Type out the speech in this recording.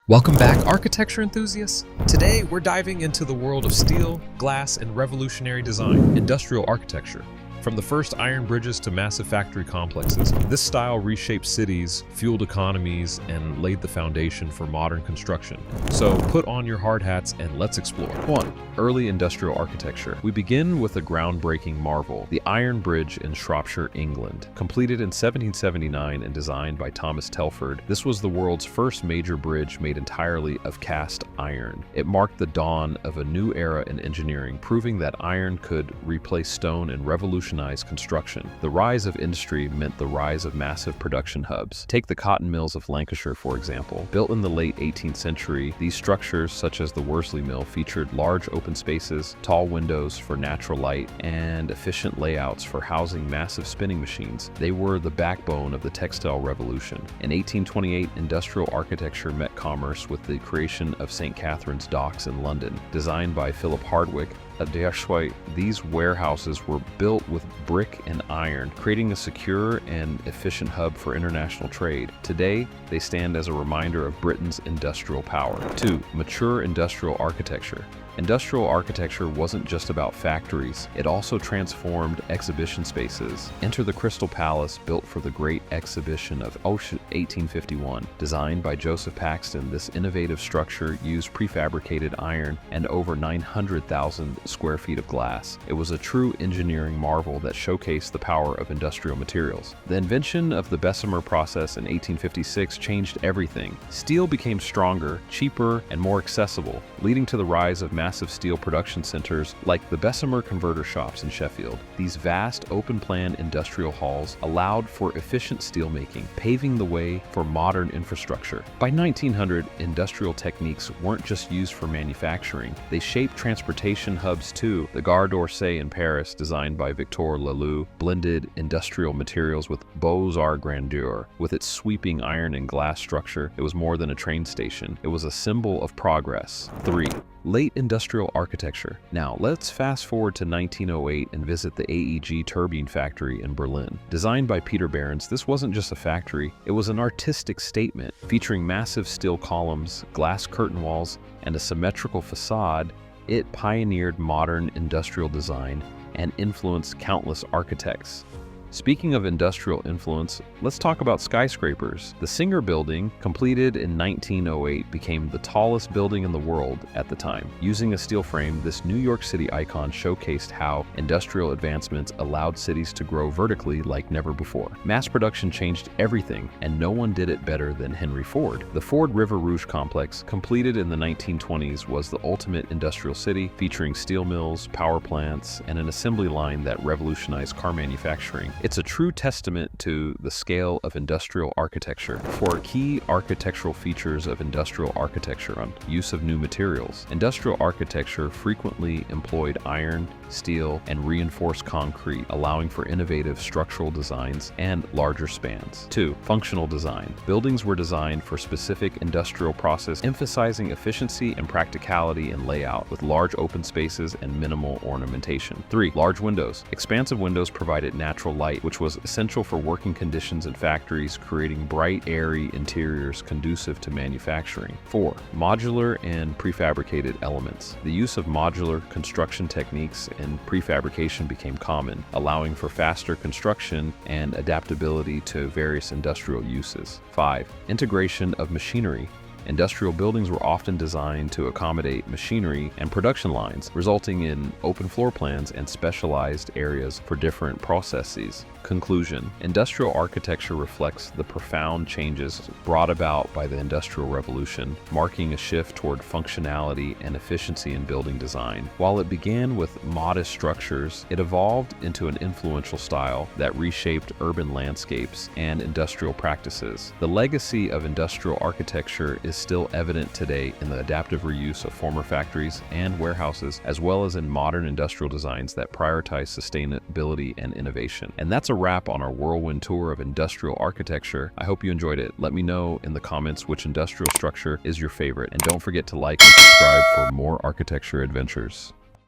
Welcome back, architecture enthusiasts. Today, we're diving into the world of steel, glass, and revolutionary design, industrial architecture. From the first iron bridges to massive factory complexes, this style reshaped cities, fueled economies, and laid the foundation for modern construction. So put on your hard hats and let's explore. 1. Early industrial architecture. We begin with a groundbreaking marvel, the Iron Bridge in Shropshire, England. Completed in 1779 and designed by Thomas Telford, this was the world's first major bridge made entirely of cast iron. It marked the dawn of a new era in engineering, proving that iron could replace stone and revolutionize construction. The rise of industry meant the rise of massive production hubs. Take the cotton mills of Lancashire, for example. Built in the late 18th century, these structures, such as the Worsley Mill, featured large open spaces, tall windows for natural light, and efficient layouts for housing massive spinning machines. They were the backbone of the textile revolution. In 1828, industrial architecture met commerce with the creation of St. Catherine's Docks in London. Designed by Philip Hardwick, these warehouses were built with brick and iron, creating a secure and efficient hub for international trade. Today, they stand as a reminder of Britain's industrial power. 2. Mature industrial architecture. Industrial architecture wasn't just about factories, it also transformed exhibition spaces. Enter the Crystal Palace, built for the Great Exhibition of 1851. Designed by Joseph Paxton, this innovative structure used prefabricated iron and over 900,000 square feet of glass. It was a true engineering marvel that showcased the power of industrial materials. The invention of the Bessemer process in 1856 changed everything. Steel became stronger, cheaper, and more accessible, leading to the rise of massive steel production centers like the Bessemer converter shops in Sheffield. These vast, open-plan industrial halls allowed for efficient steelmaking, paving the way for modern infrastructure. By 1900, industrial techniques weren't just used for manufacturing. They shaped transportation hubs too. The Gare d'Orsay in Paris, designed by Victor Laloux, blended industrial materials with Beaux-Arts grandeur. With its sweeping iron and glass structure, it was more than a train station. It was a symbol of progress. 3. Late industrial architecture. Now, let's fast forward to 1908 and visit the AEG Turbine Factory in Berlin. Designed by Peter Behrens, this wasn't just a factory, it was an artistic statement featuring massive steel columns, glass curtain walls, and a symmetrical facade. It pioneered modern industrial design and influenced countless architects. Speaking of industrial influence, let's talk about skyscrapers. The Singer Building, completed in 1908, became the tallest building in the world at the time. Using a steel frame, this New York City icon showcased how industrial advancements allowed cities to grow vertically like never before. Mass production changed everything, and no one did it better than Henry Ford. The Ford River Rouge complex, completed in the 1920s, was the ultimate industrial city, featuring steel mills, power plants, and an assembly line that revolutionized car manufacturing. It's a true testament to the scale of industrial architecture. 4 key architectural features of industrial architecture on use of new materials. Industrial architecture frequently employed iron, steel, and reinforced concrete, allowing for innovative structural designs and larger spans. 2. Functional design. Buildings were designed for specific industrial process, emphasizing efficiency and practicality in layout, with large open spaces and minimal ornamentation. 3. Large windows. Expansive windows provided natural light, which was essential for working conditions in factories, creating bright, airy interiors conducive to manufacturing. 4. Modular and prefabricated elements. The use of modular construction techniques and prefabrication became common, allowing for faster construction and adaptability to various industrial uses. 5. Integration of machinery. Industrial buildings were often designed to accommodate machinery and production lines, resulting in open floor plans and specialized areas for different processes. Conclusion. Industrial architecture reflects the profound changes brought about by the Industrial Revolution, marking a shift toward functionality and efficiency in building design. While it began with modest structures, it evolved into an influential style that reshaped urban landscapes and industrial practices. The legacy of industrial architecture is still evident today in the adaptive reuse of former factories and warehouses, as well as in modern industrial designs that prioritize sustainability and innovation. And that's a wrap on our whirlwind tour of industrial architecture. I hope you enjoyed it. Let me know in the comments which industrial structure is your favorite, and don't forget to like and subscribe for more architecture adventures.